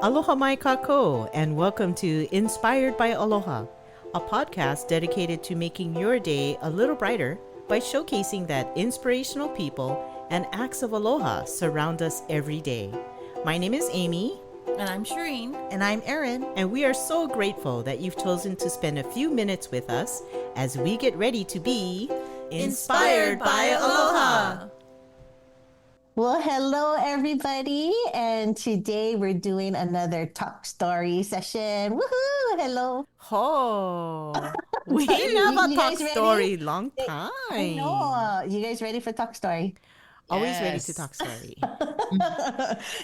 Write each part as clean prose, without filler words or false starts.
Aloha mai kako, and welcome to Inspired by Aloha, a podcast dedicated to making your day a little brighter by showcasing that inspirational people and acts of aloha surround us every day. My name is Amy. And I'm Shareen. And I'm Erin. And we are so grateful that you've chosen to spend a few minutes with us as we get ready to be Inspired by Aloha. Well, hello, everybody. And today we're doing another talk story session. Woohoo! Hello. Oh, we never talk story long time. I know. You guys ready for talk story? Always Yes. ready to talk story.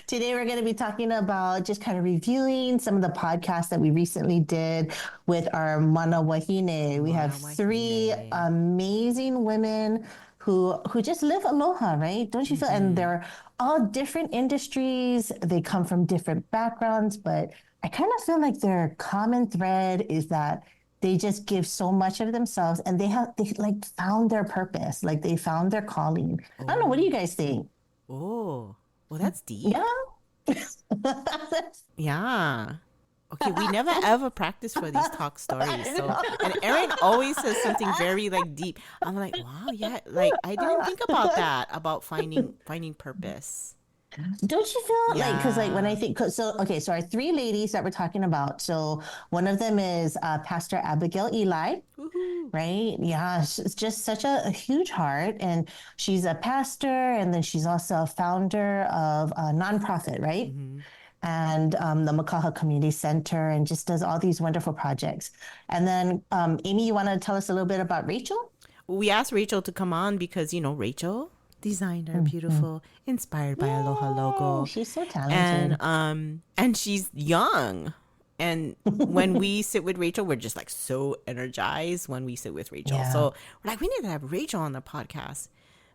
Today we're going to be talking about just kind of reviewing some of the podcasts that we recently did with our Mana Wāhine. We have three amazing women who just live aloha, right? Don't you feel? And they're all different industries. They come from different backgrounds, but I kind of feel like their common thread is that they just give so much of themselves, and they like found their purpose, like they found their calling. I don't know. What do you guys think? Oh, well, that's deep. Yeah. Yeah. Okay, we never ever practice for these talk stories. So, and Erin always says something very like deep. I'm like, wow, yeah, like I didn't think about that, about finding purpose. Don't you feel like, because like when I Yeah. think, so our three ladies that we're talking about. So one of them is Pastor Abigail Eli, Woohoo. right? Yeah, she's just such a huge heart, and she's a pastor, and then she's also a founder of a nonprofit, right? And the Makaha Community Center, and just does all these wonderful projects. And then Amy, you want to tell us a little bit about Rachel? We asked Rachel to come on because, you know, Rachel designed our beautiful Inspired by Aloha logo. She's so talented. And she's young. And when we sit with Rachel, we're just like so energized when we sit with Rachel. Yeah. So we're like, we need to have Rachel on the podcast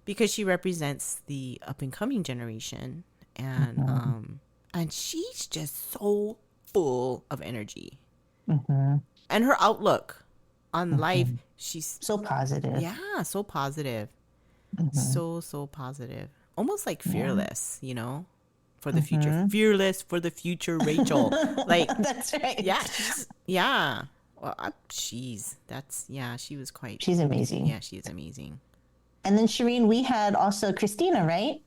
because she represents the up and coming generation. And she's just so full of energy. And her outlook on life, she's So positive. yeah, so positive. So positive. Almost like fearless, you know, for the future. Fearless for the future, Rachel. Like, That's right. yeah, yeah. Well, she was quite. She's amazing. Yeah, she is amazing. And then Shareen, we had also Christina, right?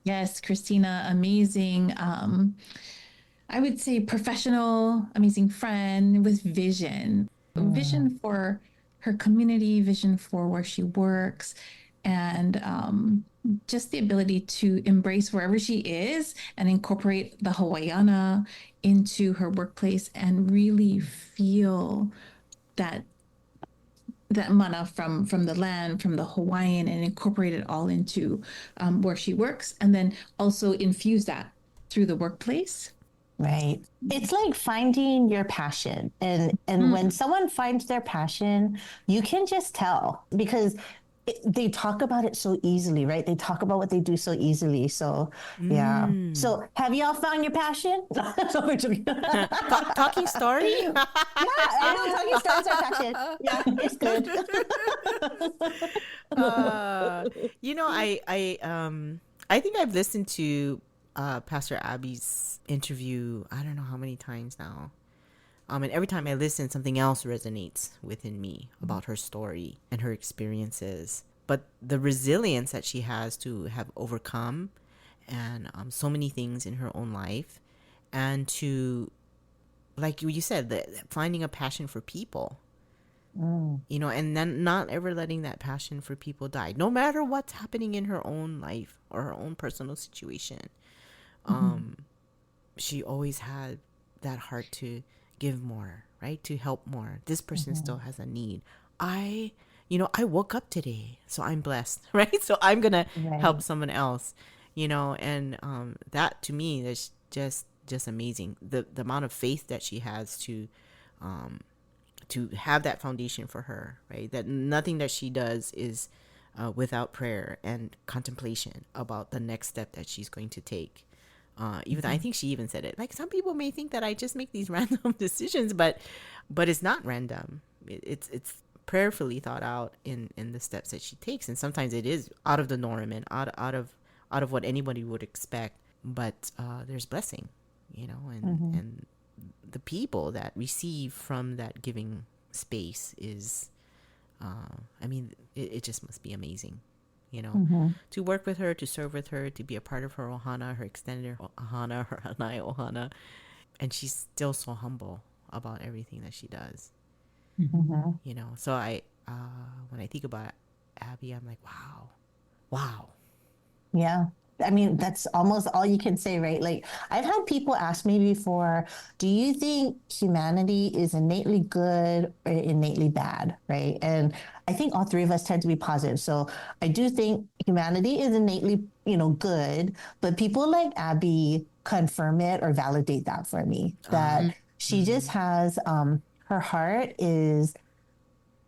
Yes, Christina, amazing. I would say professional, amazing friend with vision. Vision for her community, vision for where she works, and just the ability to embrace wherever she is and incorporate the Hawaiiana into her workplace and really feel that mana from the land, from the Hawaiian, and incorporate it all into where she works, and then also infuse that through the workplace. Right. It's like finding your passion. And when someone finds their passion, you can just tell because they talk about it so easily, right? They talk about what they do so easily. So, yeah. So, have y'all found your passion? Talking story? Yeah, I know talking stories are passion. Yeah, it's good. You know, I think I've listened to Pastor Abby's interview, I don't know how many times now. And every time I listen, something else resonates within me about her story and her experiences. But the resilience that she has to have overcome and so many things in her own life, and to, like you said, finding a passion for people. You know, and then not ever letting that passion for people die, no matter what's happening in her own life or her own personal situation. She always had that heart to give more, right? To help more. This person still has a need. I woke up today, so I'm blessed, right? So I'm going to help someone else, you know, and that to me is just amazing. The amount of faith that she has to have that foundation for her, right? That nothing that she does is without prayer and contemplation about the next step that she's going to take. Even I think she even said it. Like, some people may think that I just make these random decisions, but it's not random. It's prayerfully thought out in the steps that she takes, and sometimes it is out of the norm and out of what anybody would expect. But there's blessing, you know, and the people that receive from that giving space is, I mean, it just must be amazing, you know, to work with her, to serve with her, to be a part of her ohana, her extended ohana, her hanai ohana. And she's still so humble about everything that she does, you know. So when I think about Abby, I'm like, wow. Yeah. I mean, that's almost all you can say, right? Like, I've had people ask me before, do you think humanity is innately good or innately bad, right? And I think all three of us tend to be positive. So I do think humanity is innately, you know, good, but people like Abby confirm it or validate that for me, that she just has, her heart is,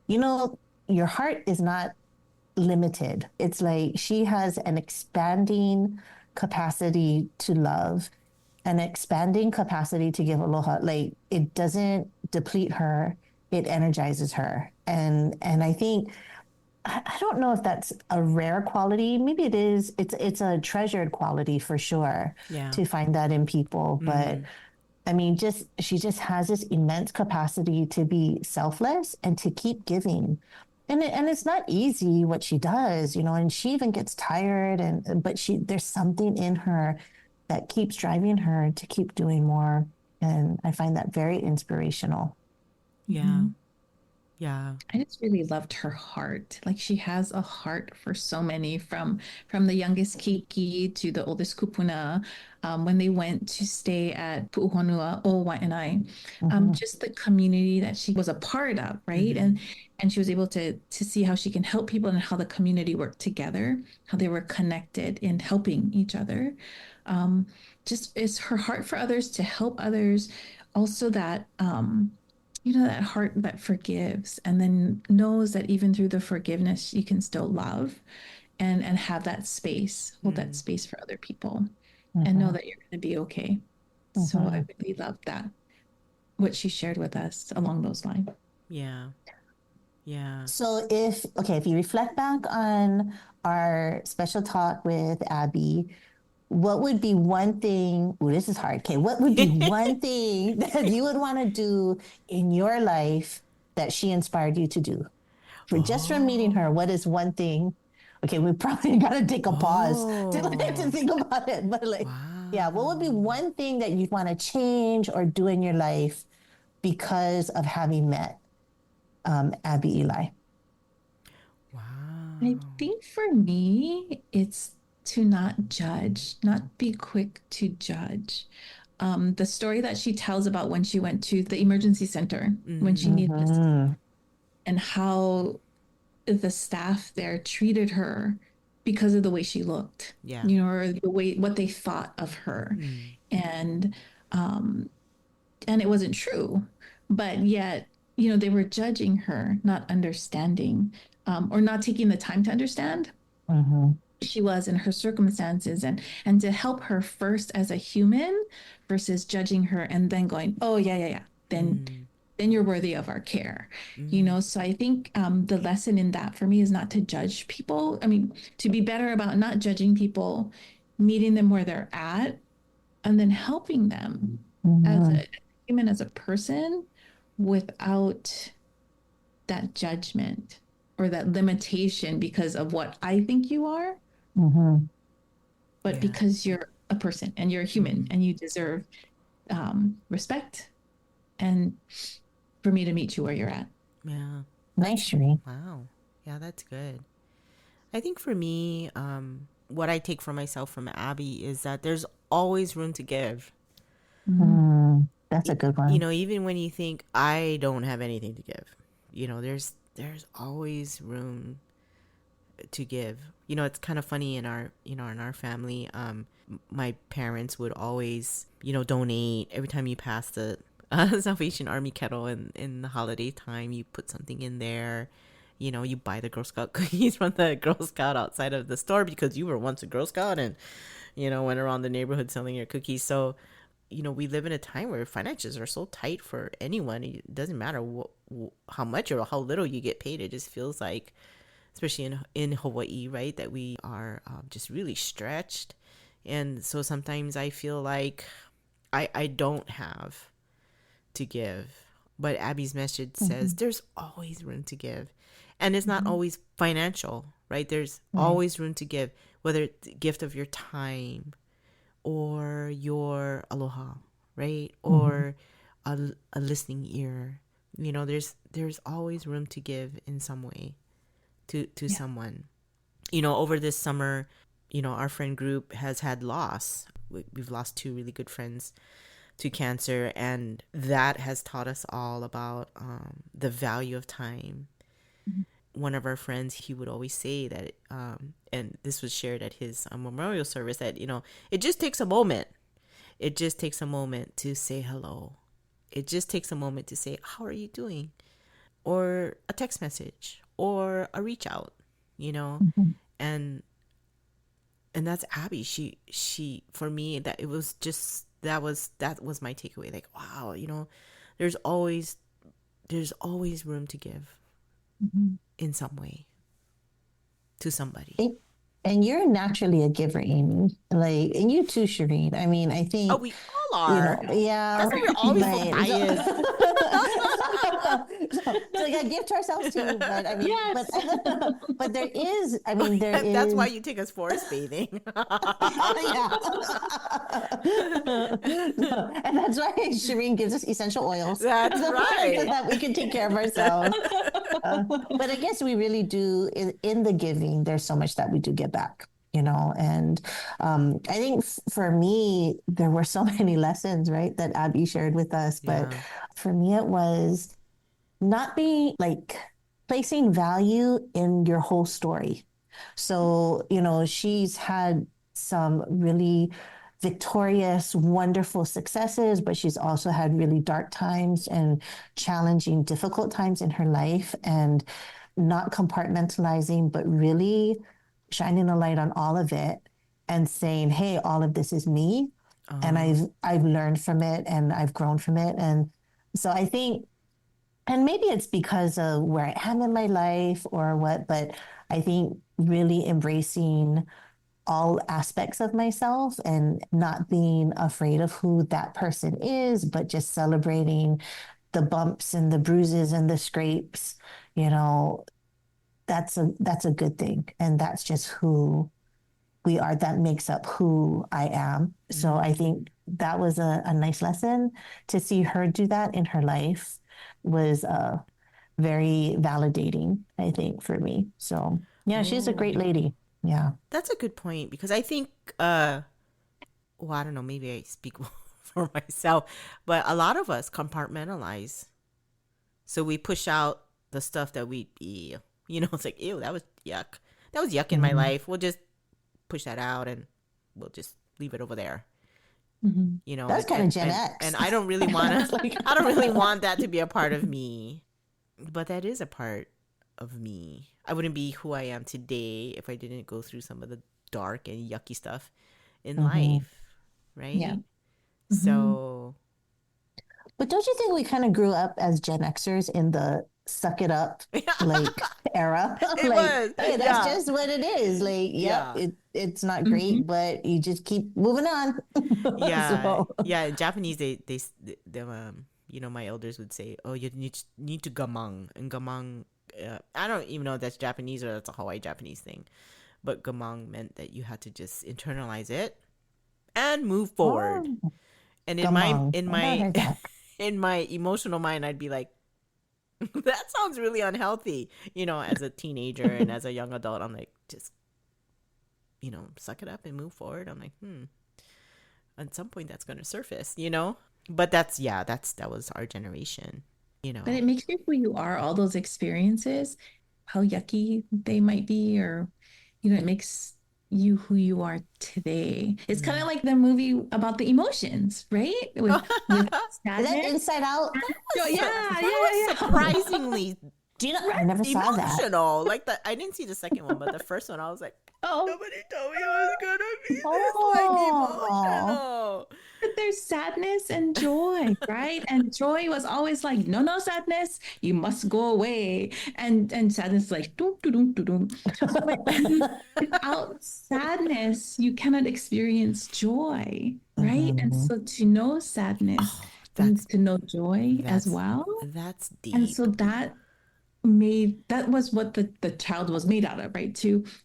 you know, your heart is not limited. It's like she has an expanding capacity to love, an expanding capacity to give aloha. Like, it doesn't deplete her, it energizes her. And I think, I don't know if that's a rare quality. Maybe it is. It's a treasured quality for sure, to find that in people. But I mean, she just has this immense capacity to be selfless and to keep giving. And it's not easy what she does, you know, and she even gets tired, but there's something in her that keeps driving her to keep doing more. And I find that very inspirational. Yeah. Yeah. I just really loved her heart. Like, she has a heart for so many, from the youngest Kiki to the oldest Kupuna. When they went to stay at Pu'uhonua o Wāhine, just the community that she was a part of, right? And she was able to see how she can help people and how the community worked together, how they were connected in helping each other. Just is her heart for others, to help others. Also that, you know, that heart that forgives and then knows that even through the forgiveness, you can still love and have that space, hold that space for other people, and know that you're going to be okay. So I really love that, what she shared with us along those lines. Yeah. Yeah. So if you reflect back on our special talk with Abby, what would be one thing? Oh, this is hard. Okay, what would be one thing that you would want to do in your life that she inspired you to do? Just from meeting her, what is one thing? Okay, we probably got to take a pause to think about it. But like, yeah, what would be one thing that you'd want to change or do in your life because of having met Abby Eli? Wow. I think for me, it's to not judge, not be quick to judge. The story that she tells about when she went to the emergency center, when she needed assistance, and how the staff there treated her because of the way she looked, you know, or the way, what they thought of her. And it wasn't true, but yet, you know, they were judging her, not understanding, or not taking the time to understand she was in her circumstances, and to help her first as a human versus judging her and then going, oh yeah, then you're worthy of our care, you know. So I think the lesson in that for me is not to judge people. I mean, to be better about not judging people, meeting them where they're at, and then helping them as a human, as a person, without that judgment or that limitation because of what I think you are, but because you're a person and you're a human and you deserve respect, and for me to meet you where you're at. Yeah. Nice, Shareen. Wow. Yeah, that's good. I think for me, what I take for myself from Abby is that there's always room to give. That's a good one. You know, even when you think I don't have anything to give, you know, there's always room to give. You know, it's kind of funny in our family. My parents would always, you know, donate every time you pass the Salvation Army kettle in the holiday time. You put something in there. You know, you buy the Girl Scout cookies from the Girl Scout outside of the store because you were once a Girl Scout and, you know, went around the neighborhood selling your cookies. So, you know, we live in a time where finances are so tight for anyone. It doesn't matter how much or how little you get paid. It just feels like, especially in Hawaii, right, that we are just really stretched. And so sometimes I feel like I don't have to give. But Abby's message says there's always room to give. And it's not always financial, right? There's always room to give, whether it's the gift of your time or your aloha, right? Or a listening ear. You know, there's always room to give in some way to someone. You know, over this summer, you know, our friend group has had loss. We've lost 2 really good friends to cancer, and that has taught us all about the value of time. One of our friends, he would always say that, and this was shared at his memorial service, that, you know, it just takes a moment. It just takes a moment to say hello. It just takes a moment to say, how are you doing? Or a text message or a reach out, you know? And that's Abby. She, for me, that it was just, that was my takeaway. Like, wow, you know, there's always room to give in some way to somebody. And you're naturally a giver, Amy. Like, and you too, Shareen. I mean, I think. Oh, we all are. You know, yeah. That's why we're always so biased. So we gotta give to ourselves too. But I mean, but there is. I mean, there is. That's why you take us forest bathing. Yeah. And that's why Shareen gives us essential oils. That's right. So that we can take care of ourselves. But I guess we really do in the giving. There's so much that we do get back, you know. And I think for me, there were so many lessons, right, that Abby shared with us. But for me, it was not being like placing value in your whole story. So, you know, she's had some really victorious, wonderful successes, but she's also had really dark times and challenging, difficult times in her life, and not compartmentalizing, but really shining a light on all of it and saying, hey, all of this is me. And I've learned from it and I've grown from it. And so I think, and maybe it's because of where I am in my life or what, but I think really embracing all aspects of myself and not being afraid of who that person is, but just celebrating the bumps and the bruises and the scrapes, you know, that's a good thing. And that's just who we are. That makes up who I am. So I think that was a nice lesson. To see her do that in her life was very validating, I think, for me. So yeah, she's a great lady. Yeah. That's a good point, because I think, well, I don't know, maybe I speak for myself, but a lot of us compartmentalize. So we push out the stuff that you know, it's like, ew, that was yuck. That was yuck in my life. We'll just push that out and we'll just leave it over there. You know, that's kind of Gen X. And I don't really want to, I don't really want that to be a part of me, but that is a part of me. I wouldn't be who I am today if I didn't go through some of the dark and yucky stuff in life, right? Yeah. So, but don't you think we kind of grew up as Gen Xers in the suck it up like era? It was. Hey, that's just what it is. Like, it's not great, but you just keep moving on. Yeah. In Japanese, they you know, my elders would say, "Oh, you need to gamang," and gamang. I don't even know if that's Japanese or that's a Hawaii Japanese thing, but gamang meant that you had to just internalize it and move forward. And in my emotional mind, I'd be like, that sounds really unhealthy. You know, as a teenager and as a young adult, I'm like, just, you know, suck it up and move forward. I'm like, at some point that's going to surface, you know. But that was our generation. You know. But it makes you who you are, all those experiences, how yucky they might be, or, you know, it makes you who you are today. It's kind of like the movie about the emotions, right? With sadness. Inside Out. Surprisingly, do you know? I never saw that. Emotional. Like I didn't see the second one, but the first one, I was like, nobody told me it was gonna be this emotional. But there's sadness and joy, right? And joy was always like, no sadness, you must go away. And sadness is like, doom, doom, doom, doom. Without sadness, you cannot experience joy, right? And so to know sadness means to know joy as well. That's And deep. so that was what the child was made out of, right?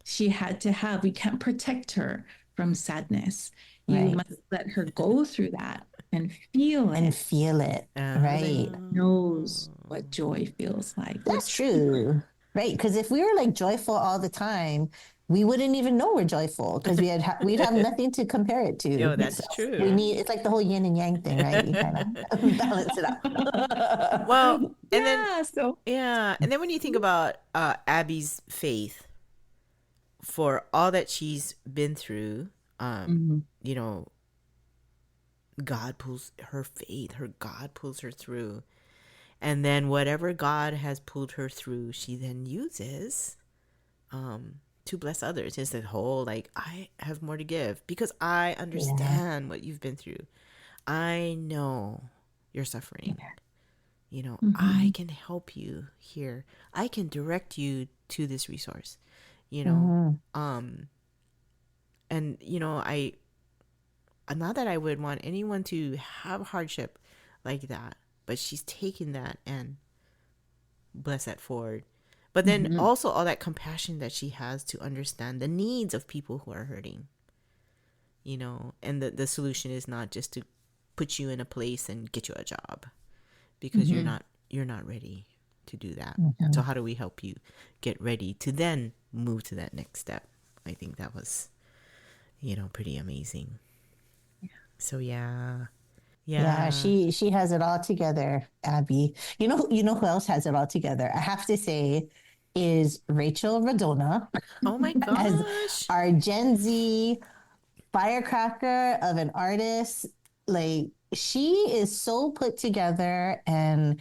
She had to have, we can't protect her from sadness. You Right. must let her go through that and feel And it. feel it. So Right. that knows what joy feels like. That's true. Right. Because if we were like joyful all the time, we wouldn't even know we're joyful because we'd have nothing to compare it to. Yo, that's So true. it's like the whole yin and yang thing, right? You kind of balance it out. Well, and then when you think about Abby's faith, for all that she's been through, you know, God pulls her faith, God pulls her through. And then whatever God has pulled her through, she then uses to bless others. It's that whole, like, I have more to give because I understand what you've been through. I know you're suffering. You know, I can help you here. I can direct you to this resource, you know. And, you know, not that I would want anyone to have hardship like that, but she's taken that and bless that forward. But then also all that compassion that she has to understand the needs of people who are hurting, you know, and the solution is not just to put you in a place and get you a job because you're not ready to do that. So how do we help you get ready to then move to that next step? I think that was, you know, pretty amazing. So yeah, she has it all together, Abby. You know who else has it all together? I have to say, is Rachel Radona. Oh my gosh, as our Gen Z firecracker of an artist. Like, she is so put together, and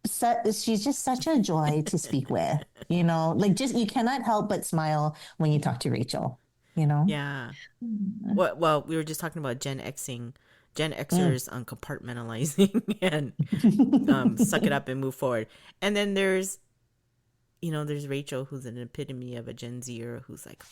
she's just such a joy to speak with. You know, like, just you cannot help but smile when you talk to Rachel. You know? Yeah. Well, we were just talking about Gen Xers on compartmentalizing and suck it up and move forward. And then there's Rachel, who's an epitome of a Gen Zer who's like,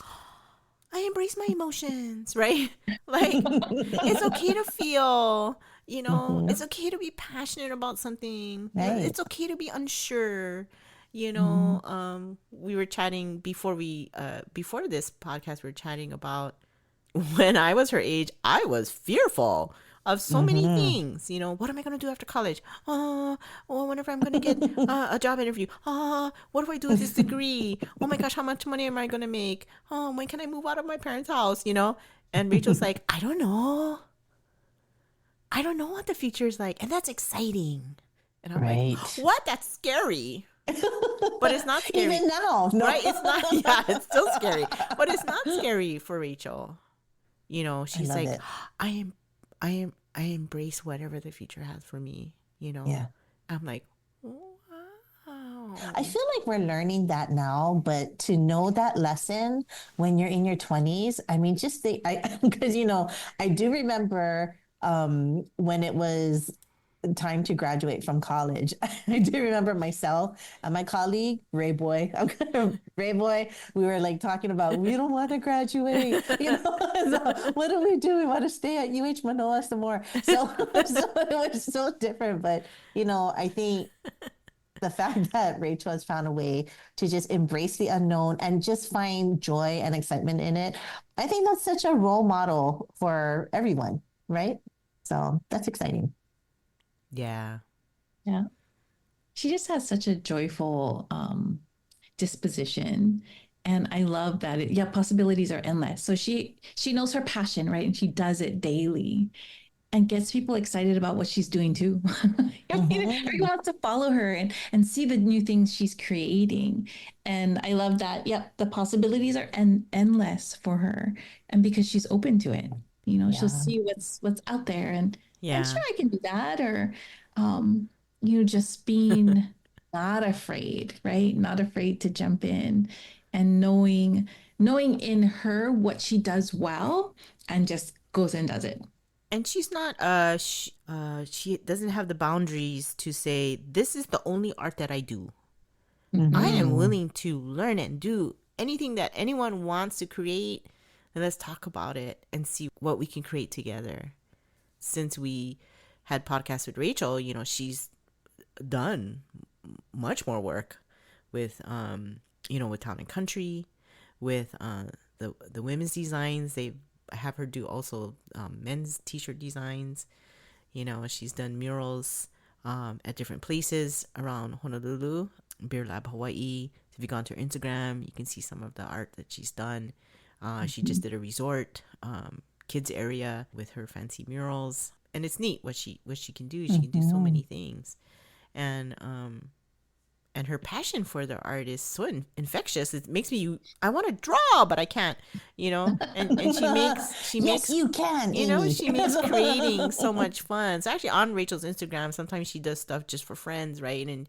I embrace my emotions, right? Like, it's okay to feel, you know, it's okay to be passionate about something. Right. It's okay to be unsure. You know, we were chatting before this podcast, we were chatting about when I was her age, I was fearful of so many things. You know, what am I going to do after college? I wonder if I'm going to get a job interview. What do I do with this degree? Oh my gosh, how much money am I going to make? When can I move out of my parents' house? You know? And Rachel's like, I don't know. I don't know what the future is like. And that's exciting. And I'm like, what? That's scary. But it's not scary. Even now. No. Right? It's not, it's still scary. But it's not scary for Rachel. You know, she's like, I embrace whatever the future has for me, you know? Yeah. I'm like, wow. I feel like we're learning that now, but to know that lesson when you're in your 20s, I mean, just because, you know, I do remember when it was time to graduate from college. I do remember myself and my colleague, Ray Boy, we were like talking about, we don't want to graduate, you know, so what do we do? We want to stay at UH Manoa some more. So it was so different, but, you know, I think the fact that Rachel has found a way to just embrace the unknown and just find joy and excitement in it, I think that's such a role model for everyone, right? So that's exciting. Yeah. Yeah. She just has such a joyful disposition. And I love that. Possibilities are endless. So she knows her passion, right? And she does it daily and gets people excited about what she's doing too. Everyone wants to follow her and see the new things she's creating. And I love that. Yep. The possibilities are endless for her. And because she's open to it, you know, she'll see what's out there and I'm sure I can do that. Or, you know, just being not afraid, right? Not afraid to jump in and knowing in her what she does well and just goes and does it. And she's not, she doesn't have the boundaries to say, this is the only art that I do. I am willing to learn and do anything that anyone wants to create. And let's talk about it and see what we can create together. since we had podcasts with Rachel, you know, she's done much more work with you know, with Town and Country, with the women's designs. They have her do also men's t-shirt designs. You know, she's done murals at different places around Honolulu, Beer Lab Hawaii. If you go onto her Instagram, you can see some of the art that she's done. She just did a resort kids area with her fancy murals, and it's neat what she can do. She can do so many things, and her passion for the art is so infectious. It makes me, I want to draw, but I can't, you know. And she makes you can, you know, Amy. she makes creating so much fun. So actually on Rachel's Instagram, sometimes she does stuff just for friends, right? And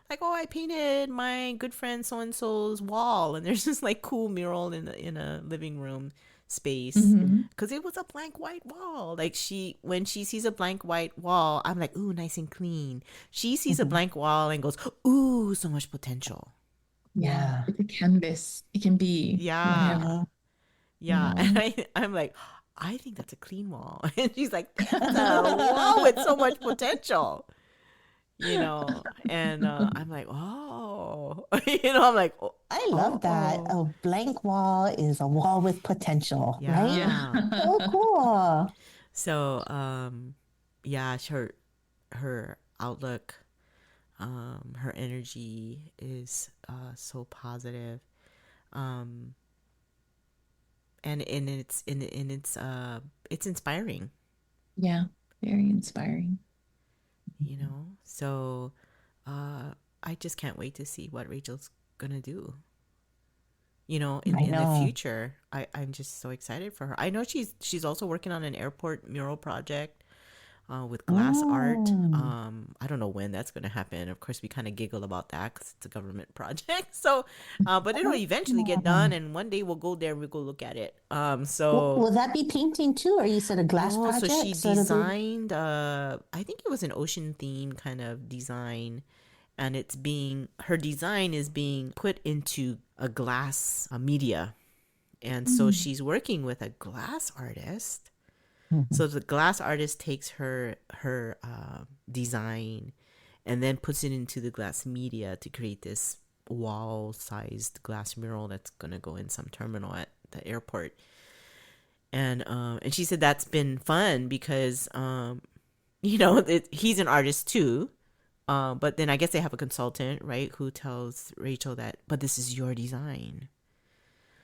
like, oh, I painted my good friend so and so's wall, and there's this like cool mural in a living room space, because it was a blank white wall. Like, when she sees a blank white wall, I'm like, ooh, nice and clean. She sees a blank wall and goes, ooh, so much potential. Yeah. It's a canvas. It can be whatever. Yeah. And I'm like, I think that's a clean wall. And she's like, that's a wall with so much potential. You know, and I'm like, oh, you know, I'm like, oh, I love that. A blank wall is a wall with potential, right? Yeah. So cool. So, yeah, her outlook, her energy is so positive, and it's inspiring. Yeah, very inspiring. You know, so I just can't wait to see what Rachel's gonna do. You know, in the future, I'm just so excited for her. I know she's also working on an airport mural project with glass art. I don't know when that's gonna happen. Of course, we kind of giggle about that because it's a government project. So, but it'll eventually get done, and one day we'll go there and we'll go look at it. So will that be painting too, or you said a glass project? So she designed. I think it was an ocean theme kind of design. And her design is being put into a glass media. And so she's working with a glass artist. So the glass artist takes her design and then puts it into the glass media to create this wall-sized glass mural that's going to go in some terminal at the airport. And she said that's been fun because, you know, he's an artist too. But then I guess they have a consultant, right, who tells Rachel that, but this is your design.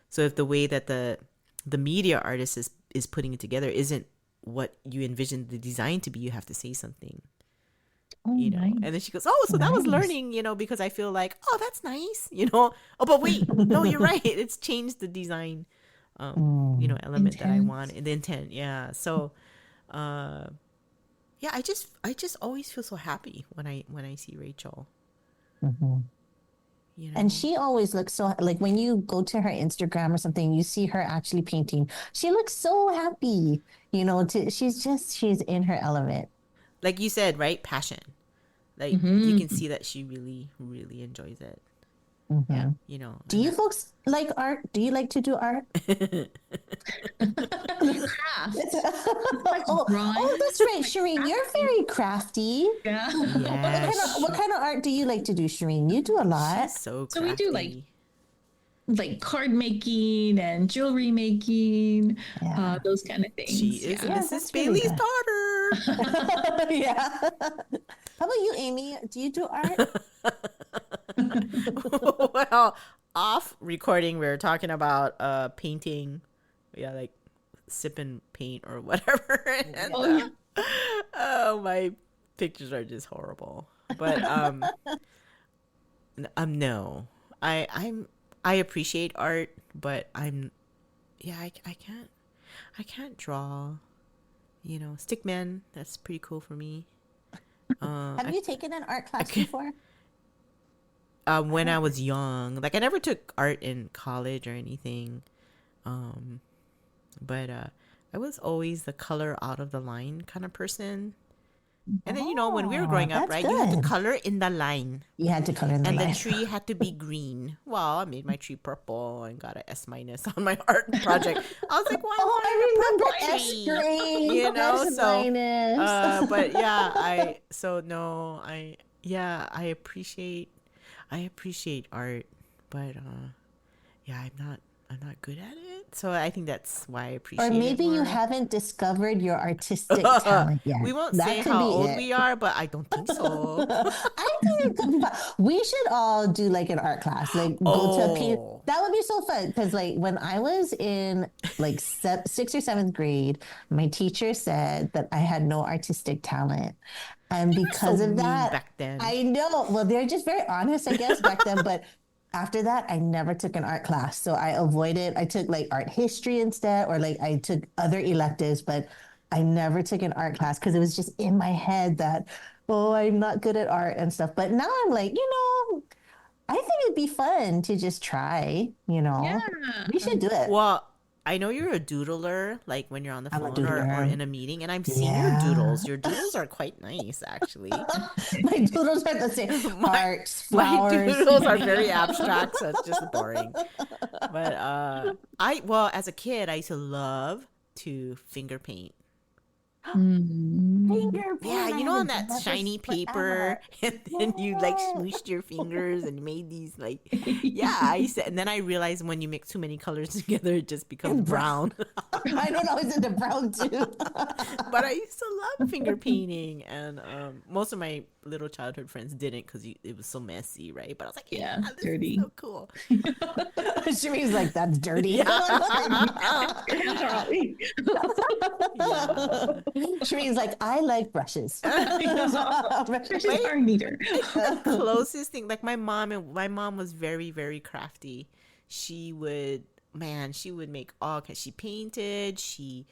So if the way that the media artist is putting it together isn't what you envisioned the design to be, you have to say something. You know, and then she goes, oh, so that was learning, you know, because I feel like, oh, that's nice, you know. Oh, but wait, no, you're right. It's changed the design, you know, element that I want, the intent. Yeah. So, yeah, I just always feel so happy when I see Rachel. You know? And she always looks so, like when you go to her Instagram or something, you see her actually painting. She looks so happy, you know. She's in her element. Like you said, right? Passion. Like you can see that she really, really enjoys it. Yeah, you know. Do you folks like art? Do you like to do art? Oh, that's right, Shareen. You're very crafty. Yeah. Yes. What kind of art do you like to do, Shareen? You do a lot. She's so crafty. So we do like card making and jewelry making, those kind of things. She is Mrs. Bailey's daughter. Yeah. How about you, Amy? Do you do art? Well, off recording, we were talking about painting. Yeah, like sipping paint or whatever. And, oh, my pictures are just horrible. But no, I appreciate art, but I can't draw. You know, stickman, that's pretty cool for me. Have you taken an art class before? When I was young, like I never took art in college or anything. But I was always the color out of the line kind of person. And then, when we were Oh, growing up, that's right, you had to good. color in the line. You had to color in the And the line. tree had to be green. Well, I made my tree purple and got a S- on my art project. I was like, well, Oh, I I remember want a purple S tree. grade. S So, minus. but yeah, I appreciate art, but yeah, I'm not good at it. So I think that's why I appreciate Or it maybe you more. haven't discovered your artistic talent yet. We won't That say could how be old it. we are, but I don't think so. I think it could be fun. We should all do like an art class, like go to a paint. Oh. That would be so fun because, like, when I was in like sixth or seventh grade, my teacher said that I had no artistic talent, and because So of mean that, back then. I know. Well, they're just very honest, I guess, back then. But after that, I never took an art class, so I avoided. I took like art history instead, or like I took other electives, but I never took an art class because it was just in my head that, oh, I'm not good at art and stuff. But now I'm like, I think it'd be fun to just try, Yeah. We should do it. Well, I know you're a doodler, like when you're on the I'm a phone or doodler. in a meeting, and I'm seeing your Yeah. doodles. Your doodles are quite nice, actually. My doodles are the same. Hearts, My flowers. doodles are very abstract, so it's just boring. But as a kid, I used to love to finger paint. Finger Yeah, paint. on I that love shiny this paper, and then you like smooshed your fingers and made these like, yeah. And then I realized when you mix too many colors together, it just becomes brown. I don't know. It's in the brown too. But I used to love finger painting, and most of my little childhood friends didn't because it was so messy, right? But I was like, yeah, this dirty. is so cool. Shireen's like, that's dirty. Shireen's like, I like brushes. Brushes are neater. The closest thing, like my mom was very, very crafty. She would make she painted, she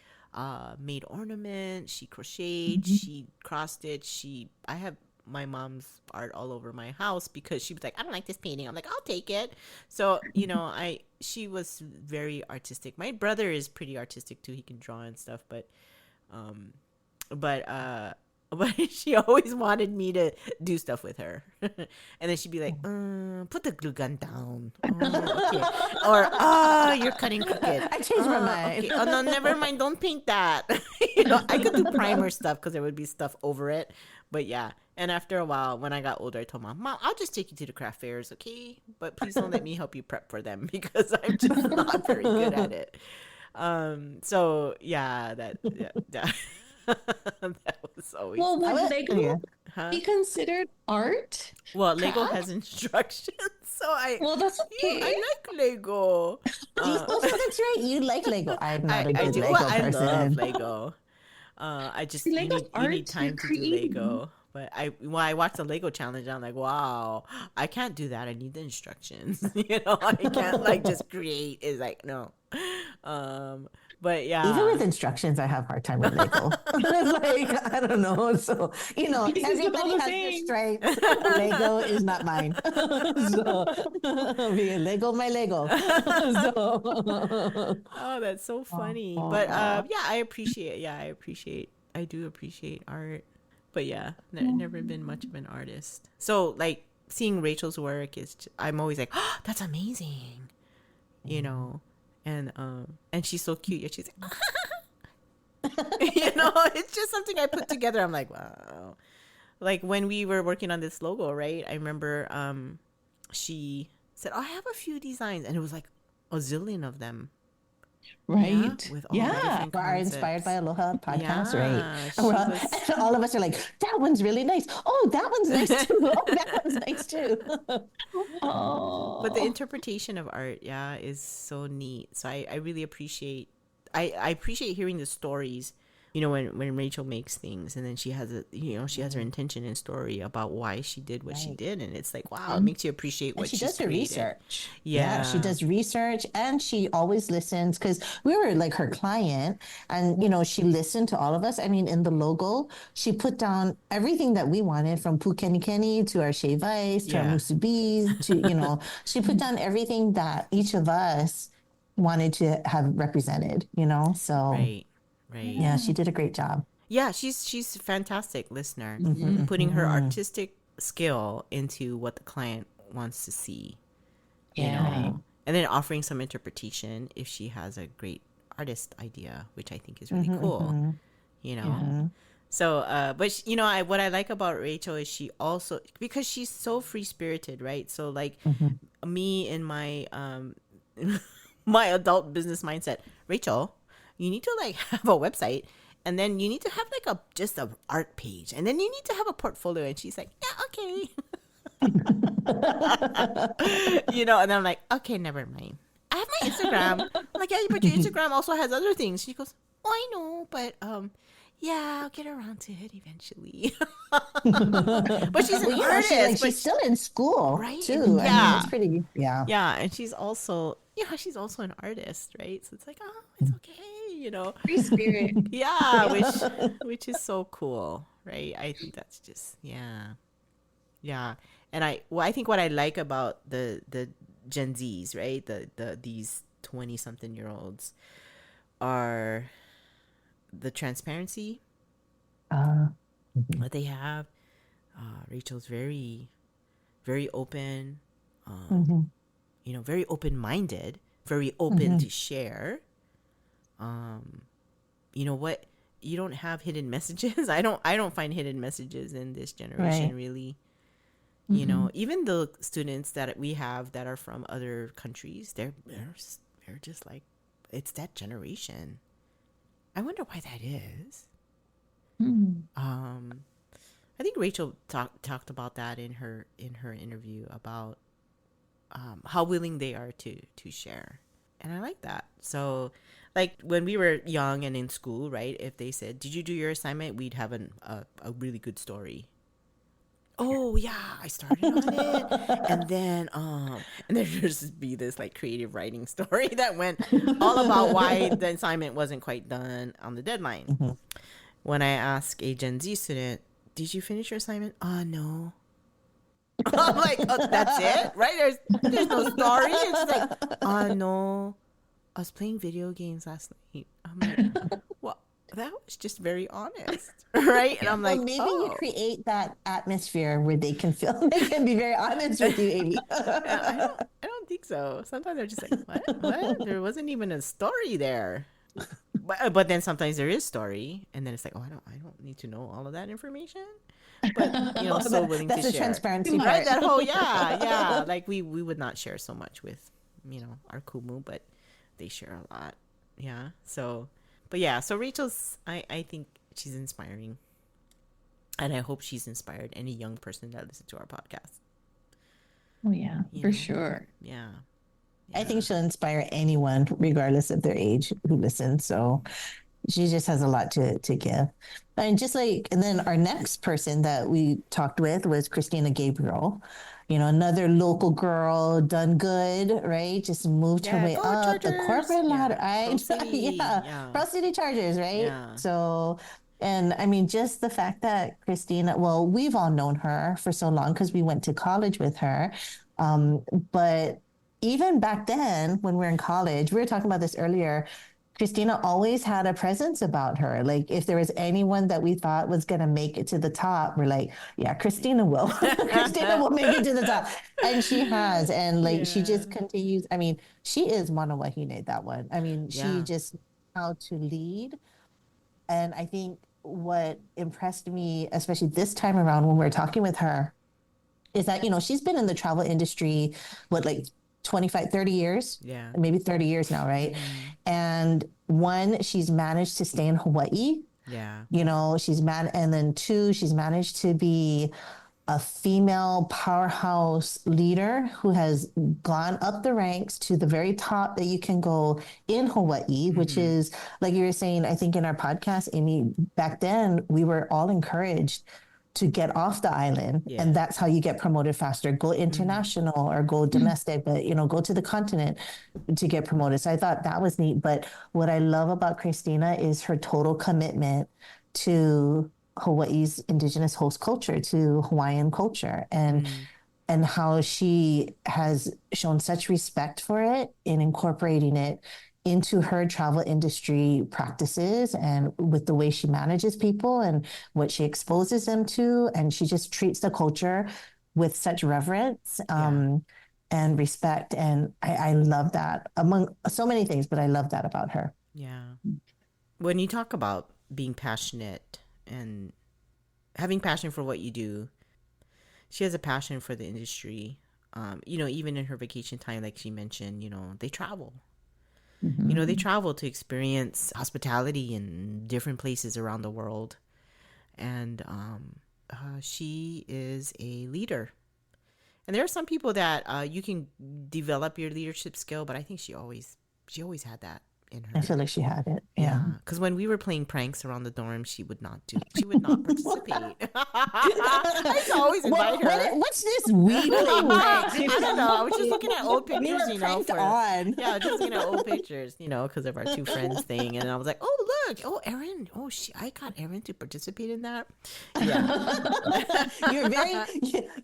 made ornaments, she crocheted, she cross stitched, I have my mom's art all over my house because she was like, I don't like this painting. I'm like, I'll take it. So, she was very artistic. My brother is pretty artistic too. He can draw and stuff, but she always wanted me to do stuff with her. And then she'd be like, put the glue gun down. Oh, okay. Or, you're cutting crooked. I changed my mind. Okay. Oh, no, never mind. Don't paint that. I could do primer stuff because there would be stuff over it. But yeah. And after a while, when I got older, I told Mom, I'll just take you to the craft fairs, okay? But please don't let me help you prep for them because I'm just not very good at it. So yeah, that was always. Well, would Lego Yeah. be considered art? Well, Lego has instructions, so Well, that's okay. I like Lego. Oh, so that's right. You like Lego. I'm not a good Lego I person. love Lego. I just you need time to do Lego. But I watched the Lego challenge. And I'm like, wow, I can't do that. I need the instructions. I can't like just create. It's like no. But yeah, Even with instructions, I have a hard time with Lego. It's like, I don't know. So, everybody has their strengths. Lego is not mine. So, Lego, my Lego. So. Oh, that's so funny. But I do appreciate art. But yeah, never been much of an artist. So like seeing Rachel's work I'm always like, oh, that's amazing. And she's so cute. She's like, it's just something I put together. I'm like, wow. Like when we were working on this logo, right? I remember she said, I have a few designs, and it was like a zillion of them. Right. With all the different Our Inspired by Aloha podcast, right? And all of us are like, that one's really nice. Oh, that one's nice too. Oh, that one's nice too. But the interpretation of art, is so neat. So I really appreciate. I appreciate hearing the stories. When Rachel makes things, and then she has her intention and story about why she did what she did, and it's like, wow, it makes you appreciate what she she's does her created. research. Yeah, she does research, and she always listens because we were like her client, and she listened to all of us. I mean, in the logo, she put down everything that we wanted, from pukeni to our shave ice to our musubis to she put down everything that each of us wanted to have represented. So right. Yeah, she did a great job. Yeah, she's a fantastic listener, Mm-hmm, putting her mm-hmm. artistic skill into what the client wants to see, you Yeah. know, and then offering some interpretation if she has a great artist idea, which I think is really Mm-hmm, cool, mm-hmm. you know. Yeah. So, but you know, what I like about Rachel is she also, because she's so free spirited, right? So like Mm-hmm. me in my my adult business mindset, Rachel, you need to like have a website, and then you need to have like just a art page, and then you need to have a portfolio. And she's like, yeah, okay. You know, and I'm like, okay, never mind. I have my Instagram. I'm like, yeah, but your Instagram also has other things. She goes, oh, I know, but yeah, I'll get around to it eventually. But she's an Well, artist. she's still in school, right? too. I mean, it's pretty, yeah. Yeah, and she's also an artist, right? So it's like, oh, it's okay, you know. Free spirit. Yeah, which is so cool, right? I think that's just yeah. And I think what I like about the Gen Zs, right? These 20-something-year-olds are the transparency that they have. Rachel's very, very open, you know, very open-minded, very open to share. You know what? You don't have hidden messages. I don't find hidden messages in this generation, Right. really. You know, even the students that we have that are from other countries, they're just like, it's that generation. I wonder why that is. I think Rachel talked about that in her interview about how willing they are to share, and I like that. So, like when we were young and in school, right? If they said, "Did you do your assignment?" we'd have a really good story. Oh yeah, I started on it, and then there'd just be this like creative writing story that went all about why the assignment wasn't quite done on the deadline. When I ask a Gen Z student, "Did you finish your assignment?" "Oh, no." I'm like, oh, that's it, right? There's no story. It's just like, "Oh, no, I was playing video games last night." I'm like, well, that was just very honest, right? And I'm like, Well, maybe oh. you create that atmosphere where they can be very honest with you, Amy. I don't think so. Sometimes they're just like, what? There wasn't even a story there. But then sometimes there is story, and then it's like, oh, I don't need to know all of that information. But you know, so willing to That's the share. transparency Right? part. That whole yeah. Like we would not share so much with, you know, our kumu, but they share a lot. Yeah. So, but yeah. So Rachel's, I think she's inspiring, and I hope she's inspired any young person that listens to our podcast. Oh yeah, You for know? sure. Yeah. I think she'll inspire anyone, regardless of their age, who listens. So she just has a lot to give. And and then our next person that we talked with was Christina Gabriel. You know, another local girl, done good, right? Just moved her way go up the Chargers! corporate ladder. Pro City. Pro City Chargers, right? Yeah. So, and I mean, just the fact that Christina, well, we've all known her for so long because we went to college with her. But even back then, when we were in college, we were talking about this earlier, Christina always had a presence about her. Like if there was anyone that we thought was going to make it to the top, we're like, yeah, Christina will. Christina will make it to the top. And she has. And like, she just continues. I mean, she is Mana Wāhine, that one. I mean, she just knows how to lead. And I think what impressed me, especially this time around when we were talking with her, is that, you know, she's been in the travel industry, like 25, 30 years? Yeah. Maybe 30 years now, right? And one, she's managed to stay in Hawaii. Yeah. You know, and then two, she's managed to be a female powerhouse leader who has gone up the ranks to the very top that you can go in Hawaii, which is, like you were saying, I think in our podcast, Amy, back then we were all encouraged to get off the island. Yeah. And that's how you get promoted faster. Go international or go domestic, but, you know, go to the continent to get promoted. So I thought that was neat. But what I love about Christina is her total commitment to Hawaii's indigenous host culture, to Hawaiian culture, and how she has shown such respect for it in incorporating it into her travel industry practices and with the way she manages people and what she exposes them to. And she just treats the culture with such reverence and respect. And I love that, among so many things, but I love that about her. Yeah. When you talk about being passionate and having passion for what you do, she has a passion for the industry. Even in her vacation time, like she mentioned, they travel. They travel to experience hospitality in different places around the world. And she is a leader. And there are some people that you can develop your leadership skill, but I think she always had that in her. I feel like she had it. Yeah. Because when we were playing pranks around the dorm, she would not participate. I always invite her. What's this weed playing pranks? I don't know. I was just looking at old pictures, We were pranked on. Yeah, just looking at old pictures, because of our two friends thing. And I was like, oh, look. Oh, Erin. Oh, I got Erin to participate in that. Yeah. You're very,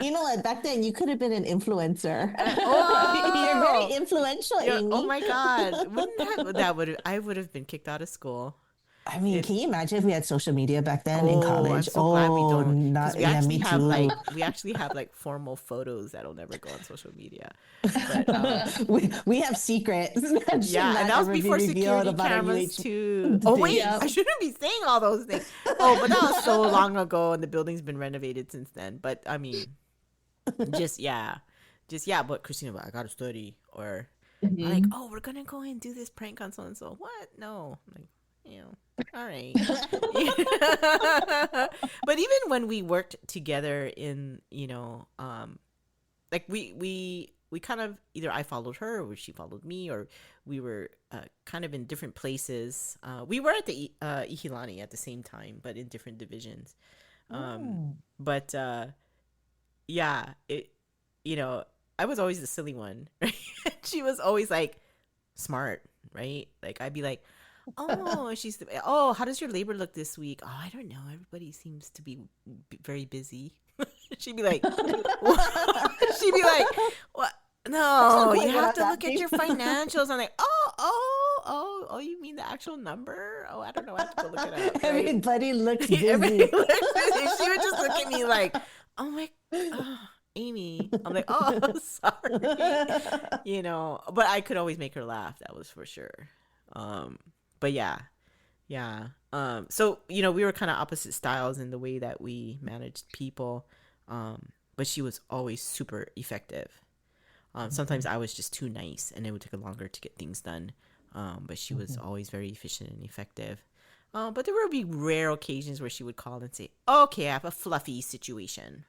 you know what? Back then, you could have been an influencer. You're very influential, Amy. Oh, my God. I would have been kicked out of school. I mean, can you imagine if we had social media back then in college? I'm so glad we don't. We Me actually have formal photos that'll never go on social media. But, we have secrets. Yeah, and that was before security cameras too. Oh wait, I shouldn't be saying all those things. Oh, but that was so long ago, and the building's been renovated since then. But I mean, just yeah. But Christina, I gotta study, or like, oh, we're gonna go and do this prank on so and so. What? No, I'm like, all right. But even when we worked together in, we kind of, either I followed her or she followed me, or we were kind of in different places. We were at the Ihilani at the same time, but in different divisions. But I was always the silly one, right? She was always smart, right? I'd be like, oh, how does your labor look this week? Oh, I don't know. Everybody seems to be very busy. She'd be like, what? No, you have to look at your financials. I'm like, oh, you mean the actual number? Oh, I don't know. I have to go look it up. Right? Everybody looks busy. Everybody looks busy. She would just look at me like, oh my, Amy. I'm like, oh, sorry. But I could always make her laugh. That was for sure. But yeah. So, we were kind of opposite styles in the way that we managed people. But she was always super effective. Sometimes I was just too nice and it would take longer to get things done. But she was always very efficient and effective. But there would be rare occasions where she would call and say, okay, I have a fluffy situation.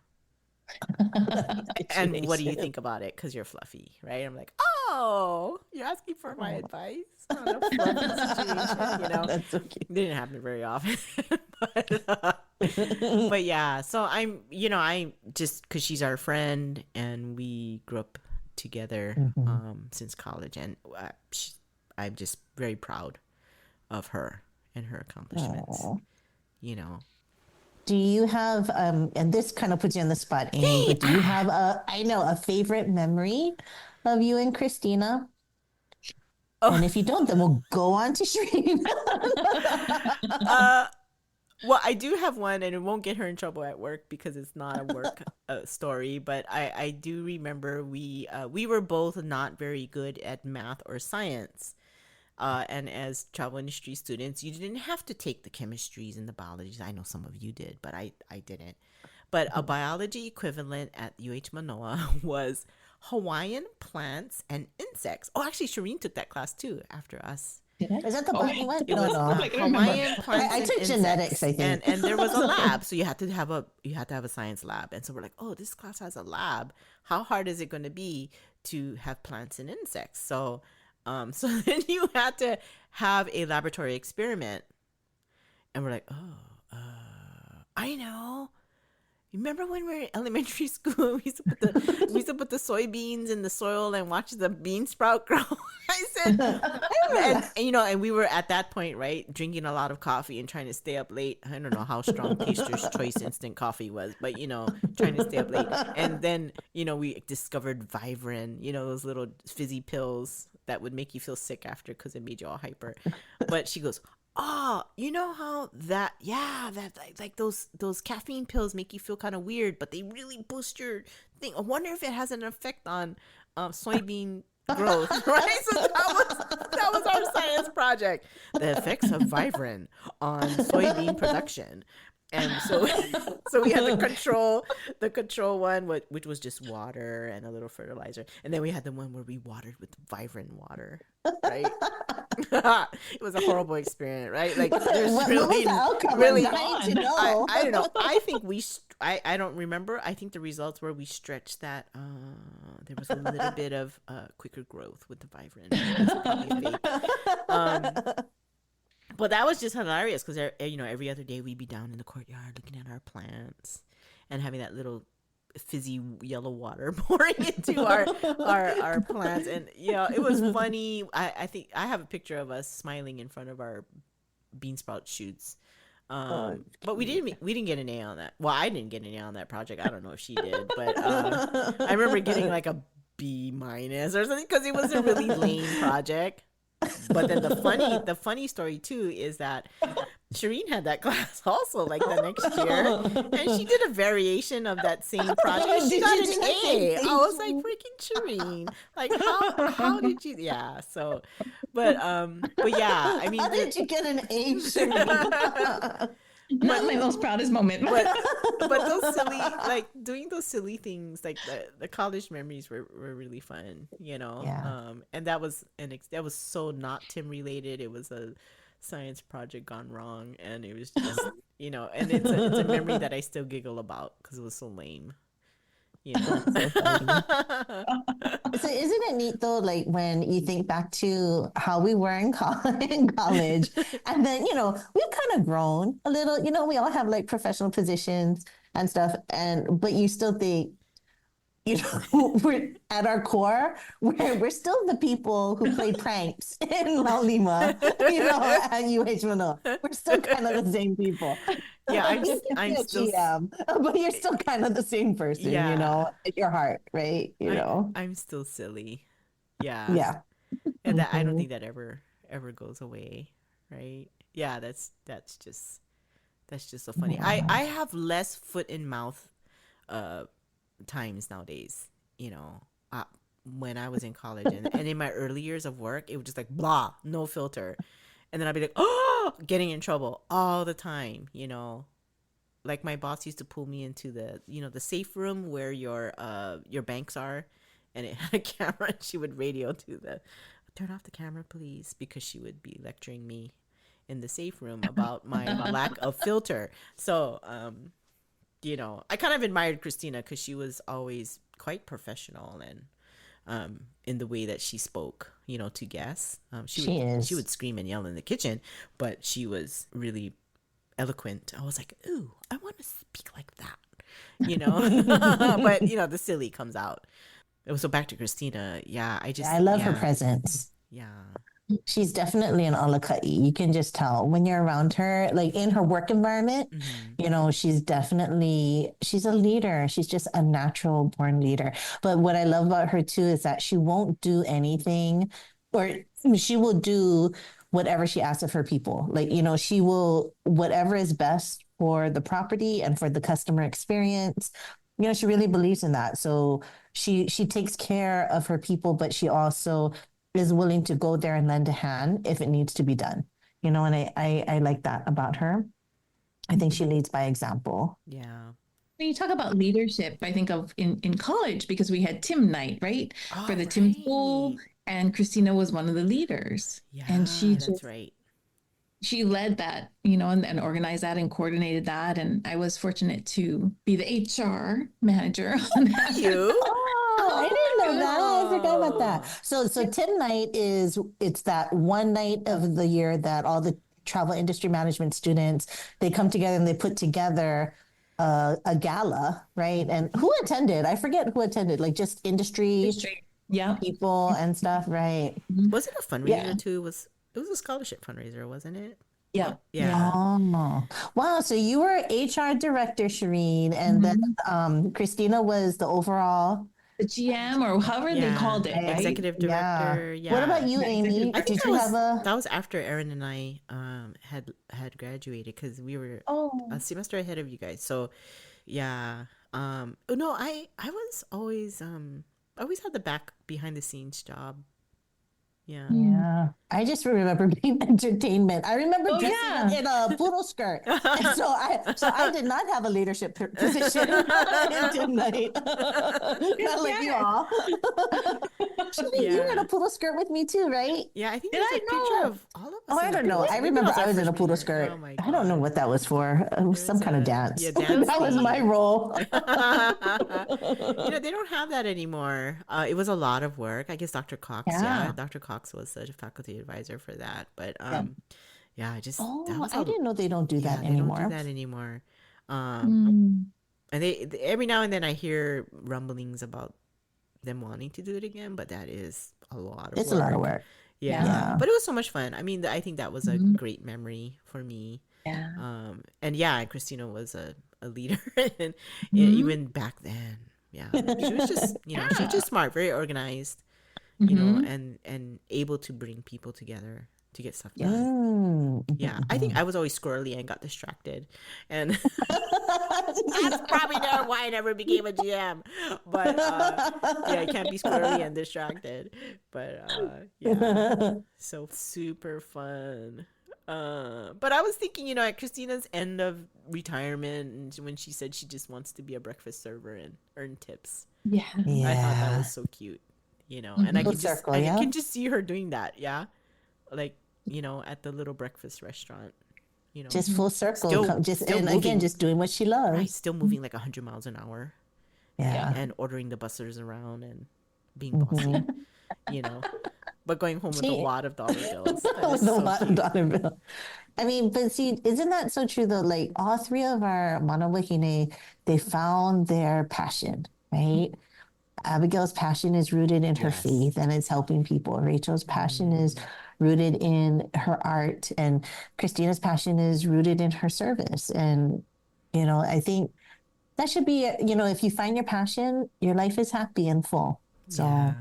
And what do you think about it? Because you're fluffy, right? I'm like, oh, you're asking for my advice on a fluffy situation, That's so cute. It didn't happen very often. but yeah, so I'm just, because she's our friend and we grew up together since college, and I'm just very proud of her and her accomplishments. Do you have, and this kind of puts you on the spot, Amy, but do you have a favorite memory of you and Christina? Oh. And if you don't, then we'll go on to Shareen. Well, I do have one, and it won't get her in trouble at work because it's not a work story. But I do remember we were both not very good at math or science. And as travel industry students, you didn't have to take the chemistries and the biologies. I know some of you did, but I didn't. But a biology equivalent at UH Manoa was Hawaiian plants and insects. Oh, actually, Shareen took that class too after us. Is that the bottom one? No. Hawaiian plants. I took genetics, I think. And there was a lab, so you had to have a science lab. And so we're like, oh, this class has a lab. How hard is it going to be to have plants and insects? So then you had to have a laboratory experiment. And we're like, I know. Remember when we were in elementary school, we used to put the soybeans in the soil and watch the bean sprout grow? I said, and we were at that point, right, drinking a lot of coffee and trying to stay up late. I don't know how strong Taster's Choice instant coffee was, but, trying to stay up late. And then, we discovered Vivarin, those little fizzy pills that would make you feel sick after because it made you all hyper. But she goes, oh, you know how that, yeah, that like those caffeine pills make you feel kind of weird, but they really boost your thing. I wonder if it has an effect on soybean growth, right? So that was our science project. The effects of Vibrant on soybean production. And so we had the control one, which was just water and a little fertilizer. And then we had the one where we watered with vibrant water, right? It was a horrible experience, right? Like there's what was the outcome? really, I don't know. I don't know. I think I don't remember. I think the results were we stretched that. There was a little bit of quicker growth with the vibrant. But that was just hilarious because, every other day we'd be down in the courtyard looking at our plants and having that little fizzy yellow water pouring into our plants. And, it was funny. I think I have a picture of us smiling in front of our bean sprout shoots. But we didn't get an A on that. Well, I didn't get an A on that project. I don't know if she did, but I remember getting like a B- or something because it was a really lame project. But then the funny story too is that Shareen had that class also like the next year, and she did a variation of that same project. And she got an A. I was like, freaking Shareen! Like how did you? Yeah. So, but yeah. I mean, how did you get an A, Shareen? Not my most proudest moment. but those silly, like doing those silly things, like the college memories were really fun, Yeah. And that was so not Tim related. It was a science project gone wrong, and it was just and it's a memory that I still giggle about because it was so lame. So isn't it neat though, like when you think back to how we were in college, and then we've kind of grown a little. We all have like professional positions and stuff, but you still think, we're at our core, we're still the people who play pranks in Laulima, at UH Manoa. We're still kind of the same people. Yeah, I'm still GM, but you're still kind of the same person, at your heart, right? I'm still silly. Yeah. Yeah. And that I don't think that ever goes away, right? Yeah, that's just so funny. Yeah. I have less foot and mouth times nowadays, when I was in college and in my early years of work, it was just like blah, no filter. And then I'd be like, oh, getting in trouble all the time, like my boss used to pull me into the, the safe room where your banks are, and it had a camera. And she would radio to turn off the camera, please, because she would be lecturing me in the safe room about my lack of filter. So, I kind of admired Christina because she was always quite professional and in the way that she spoke, to guests. She would scream and yell in the kitchen, but she was really eloquent. I was like, ooh, I want to speak like that, but the silly comes out. So back to Christina. Yeah, I love her presence. Yeah. She's definitely an alaka'i. You can just tell when you're around her, like in her work environment, she's a leader. She's just a natural born leader. But what I love about her too is that she won't do anything, or she will do whatever she asks of her people. Like, she will, whatever is best for the property and for the customer experience. She really believes in that. So she takes care of her people, but she also is willing to go there and lend a hand if it needs to be done, and I like that about her. I think she leads by example. Yeah. When you talk about leadership, I think of in college, because we had Tim night, right? For the Tim School, and Christina was one of the leaders. Yeah, and that's right. She led that, and organized that and coordinated that. And I was fortunate to be the HR manager on that. I didn't know that. I forgot about that. So Tim Night it's that one night of the year that all the travel industry management students, they come together and they put together a gala, right? And who attended? I forget who attended, like just industry people and stuff, right? Was it a fundraiser too? It was a scholarship fundraiser, wasn't it? Yeah. Oh. Wow. So you were HR director, Shareen, and then Christina was the overall the GM or however they called it, right? Executive director. Yeah. What about you, Amy? I think Did you have a? that was after Erin and I had graduated, because we were a semester ahead of you guys. So yeah. Oh no, I was always always had the behind the scenes job. Yeah. Yeah. I just remember being entertainment. I remember dressing up in a poodle skirt. And so I did not have a leadership position in night. Not like you all. You were in a poodle skirt with me too, right? Yeah, I think there's a picture of all of us. Oh, I don't know. I remember I was in a poodle skirt. Oh I don't know what that was for. It was some kind of dance. Yeah, dance. That was my role. They don't have that anymore. It was a lot of work. I guess Dr. Cox. Yeah, Dr. Cox was the faculty advisor for that. But I just I didn't know they don't do that anymore. They don't do that anymore. And they every now and then I hear rumblings about them wanting to do it again, but that is a lot of work. It's a lot of work. Yeah. But it was so much fun. I mean, I think that was a great memory for me. Yeah. And Christina was a leader, and even back then, she was just she was just smart, very organized, and able to bring people together to get stuff done. I think I was always squirrely and got distracted, and that's probably not why I never became a GM. But I can't be squirrely and distracted. But so super fun. But I was thinking, at Christina's end of retirement, when she said she just wants to be a breakfast server and earn tips. Yeah. I thought that was so cute, and I can just see her doing that. Yeah. Like, at the little breakfast restaurant, just full circle, just doing what she loves. Right, still moving like 100 miles an hour. Yeah. And ordering the buses around and being bossy, but going home with a lot of dollar bills. With a lot of dollar bills. I mean, but see, isn't that so true though? Like all three of our mana wahine, they found their passion, right? Abigail's passion is rooted in her faith and it's helping people. Rachel's passion is rooted in her art, and Christina's passion is rooted in her service. And, I think that should be, if you find your passion, your life is happy and full. So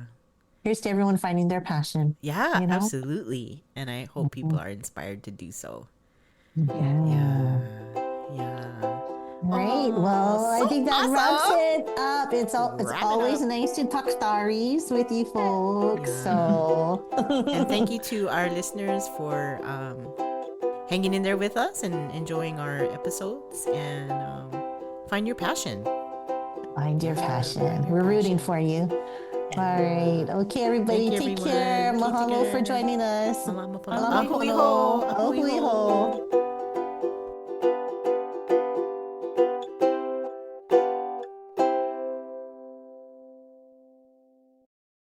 here's to everyone finding their passion. Yeah, absolutely. And I hope people are inspired to do so. Yeah. Right. Well, I think that wraps it up. It's always nice to talk stories with you folks. So, and thank you to our listeners for hanging in there with us and enjoying our episodes. And find your passion. Find your passion. We're rooting for you. All right. Okay, everybody. Take care. Mahalo for joining us. Ahui ho.